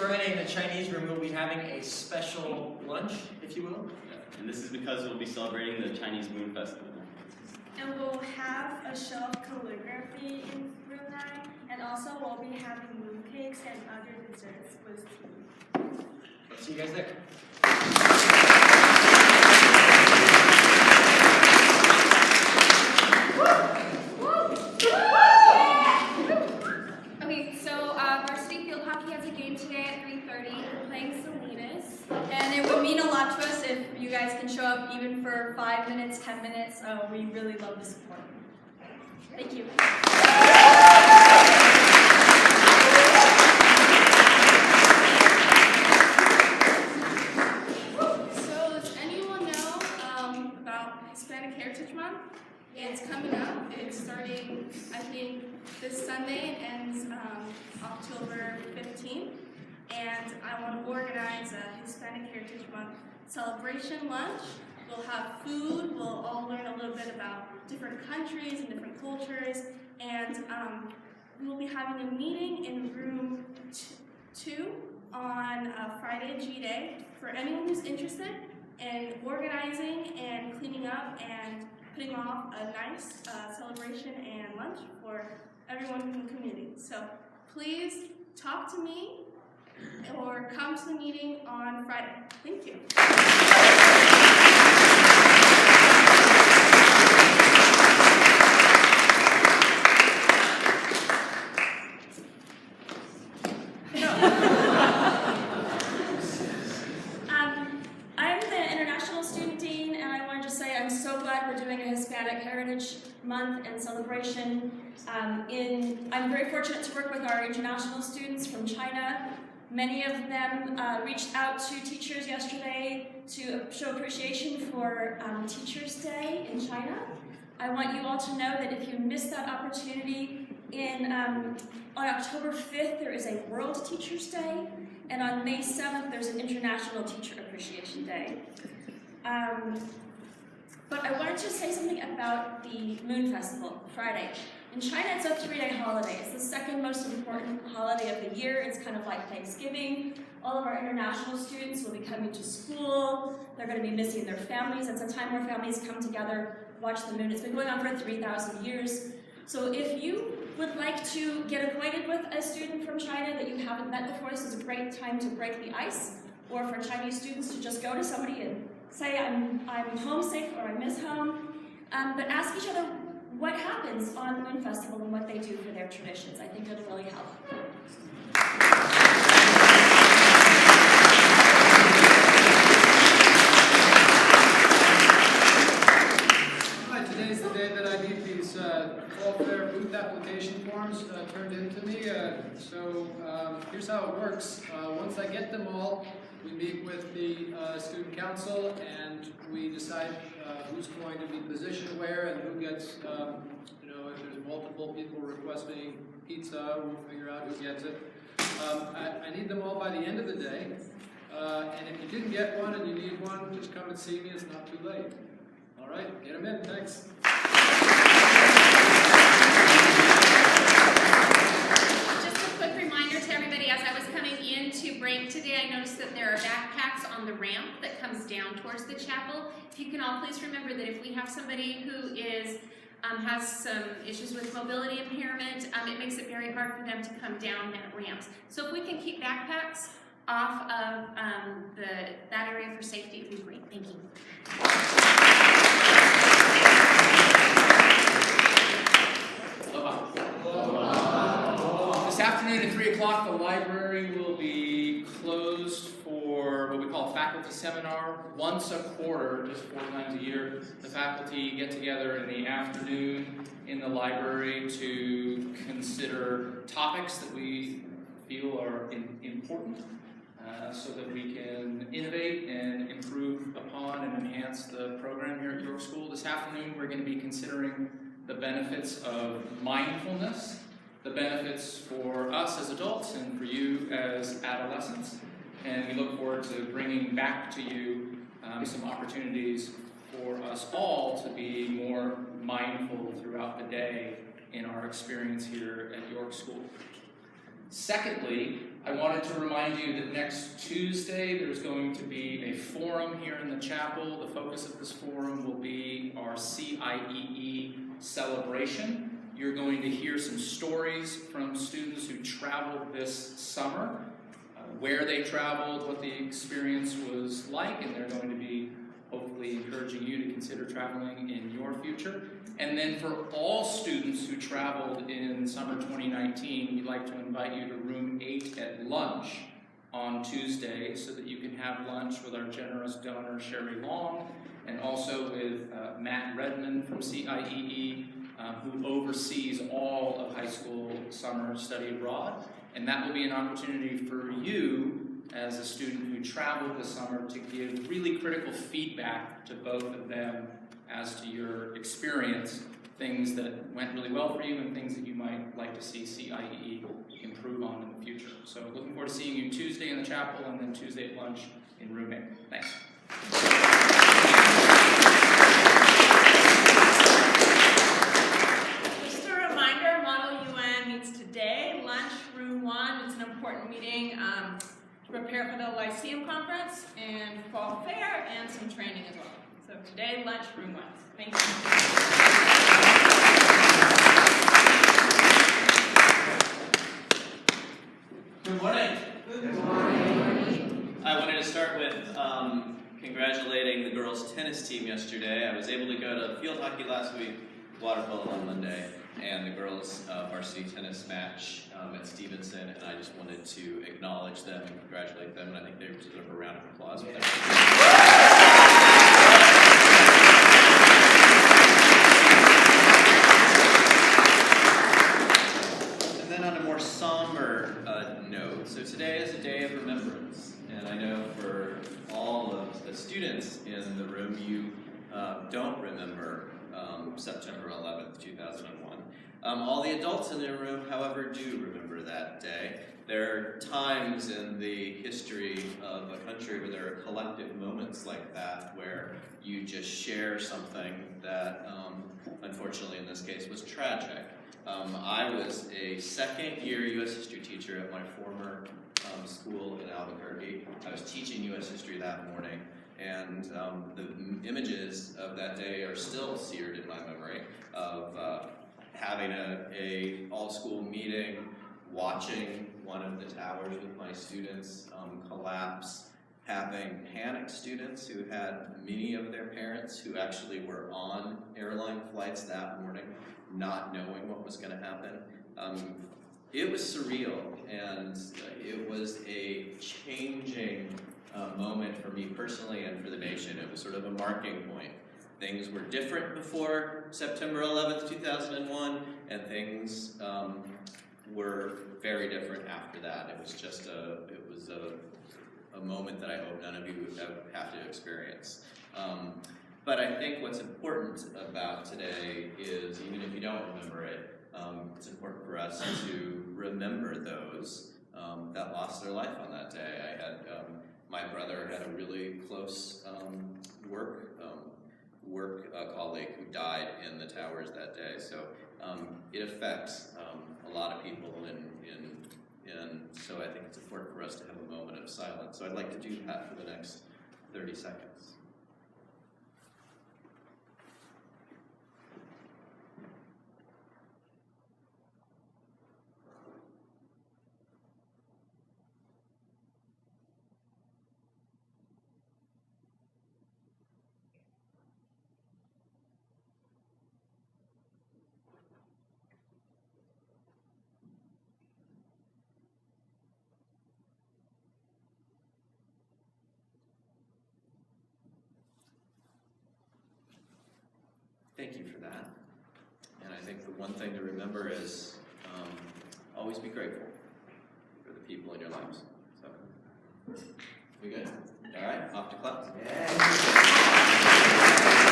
Friday in the Chinese room, we'll be having a special lunch, if you will. Yeah. And this is because we'll be celebrating the Chinese Moon Festival. And we'll have a show of calligraphy in room 9, and also we'll be having mooncakes and other desserts with tea. See you guys there. Okay, so varsity field hockey has a game today at 3:30. We're playing Salinas, and it would mean a lot to us if you guys can show up even for 5 minutes, 10 minutes. We really love the support. Thank you. So does anyone know about Hispanic Heritage Month? It's coming up. It's starting, I think, this Sunday and ends October 15th. And I want to organize a Hispanic Heritage Month celebration lunch. We'll have food. We'll all learn a little bit about different countries and different cultures. And we will be having a meeting in room 2 on Friday, G-Day, for anyone who's interested in organizing and cleaning up and putting off a nice celebration and lunch for everyone in the community. So please talk to me or come to the meeting on Friday. Thank you. I'm the International Student Dean, and I want to just say I'm so glad we're doing a Hispanic Heritage Month and celebration. I'm very fortunate to work with our international students from China. Many of them reached out to teachers yesterday to show appreciation for Teachers' Day in China. I want you all to know that if you missed that opportunity, on October 5th there is a World Teachers' Day, and on May 7th there's an International Teacher Appreciation Day. But I wanted to say something about the Moon Festival, Friday. In China, it's a 3-day holiday. It's the second most important holiday of the year. It's kind of like Thanksgiving. All of our international students will be coming to school. They're going to be missing their families. It's a time where families come together, watch the moon. It's been going on for 3,000 years. So if you would like to get acquainted with a student from China that you haven't met before, this is a great time to break the ice. Or for Chinese students to just go to somebody and say, I'm homesick or I miss home. But ask each other what happens on the Moon Festival and what they do for their traditions. I think it'll really help. Hi, today's the day that I need these fall fair booth application forms turned into me. Here's how it works. Once I get them all, we meet with the student council and we decide who's going to be positioned where and who gets, if there's multiple people requesting pizza, we'll figure out who gets it. I need them all by the end of the day. And if you didn't get one and you need one, just come and see me. It's not too late. All right, get them in. Thanks. Just a quick reminder to everybody, as I was coming into break today, I noticed that there are backpacks on the ramp that comes down towards the chapel. If you can all please remember that if we have somebody who has some issues with mobility impairment, it makes it very hard for them to come down that ramps. So if we can keep backpacks off of that area for safety, it would be great. Thank you. This afternoon at 3 o'clock, the library will be closed for what we call a faculty seminar. Once a quarter, just 4 times a year, the faculty get together in the afternoon in the library to consider topics that we feel are important so that we can innovate and improve upon and enhance the program here at York School. This afternoon, we're going to be considering the benefits of mindfulness, the benefits for us as adults and for you as adolescents. And we look forward to bringing back to you some opportunities for us all to be more mindful throughout the day in our experience here at York School. Secondly, I wanted to remind you that next Tuesday there's going to be a forum here in the chapel. The focus of this forum will be our CIEE celebration. You're going to hear some stories from students who traveled this summer, where they traveled, what the experience was like, and they're going to be hopefully encouraging you to consider traveling in your future. And then for all students who traveled in summer 2019, we'd like to invite you to room 8 at lunch on Tuesday so that you can have lunch with our generous donor Sherry Long and also with Matt Redmond from CIEE, who oversees all of high school summer study abroad. And that will be an opportunity for you as a student who traveled this summer to give really critical feedback to both of them as to your experience, things that went really well for you and things that you might like to see CIEE improve on in the future. So looking forward to seeing you Tuesday in the chapel and then Tuesday at lunch in room 8. Thanks. Just a reminder, Model UN meets today, lunch, room 1. It's an important meeting to prepare for the Lyceum Conference and Fall Fair and some training as well. So today, lunch, room 1. Thank you. Good morning. Good morning. I wanted to start with congratulating the girls' tennis team yesterday. I was able to go to field hockey last week, water polo on Monday, and the girls' varsity tennis match at Stevenson, and I just wanted to acknowledge them and congratulate them, and I think they deserve a round of applause for that. And then on a more somber note, so today is a day of remembrance, and I know for all of the students in the room, you don't remember September 11th, 2001. All the adults in the room, however, do remember that day. There are times in the history of a country where there are collective moments like that, where you just share something that, unfortunately in this case, was tragic. I was a second-year U.S. history teacher at my former school in Albuquerque. I was teaching U.S. history that morning, and the images of that day are still seared in my memory of having a all-school meeting, watching one of the towers with my students collapse, having panicked students who had many of their parents who actually were on airline flights that morning, not knowing what was going to happen. It was surreal, and it was a changing moment for me personally and for the nation. It was sort of a marking point. Things were different before September 11th, 2001, and things were very different after that. It was just a moment that I hope none of you have to experience. But I think what's important about today is, even if you don't remember it, it's important for us to remember those that lost their life on that day. I had my brother had a really close work colleague who died in the towers that day. So it affects a lot of people, and so I think it's important for us to have a moment of silence. So I'd like to do that for the next 30 seconds. Thank you for that. And I think the one thing to remember is always be grateful for the people in your lives. So, we good? All right, off to class. Yeah.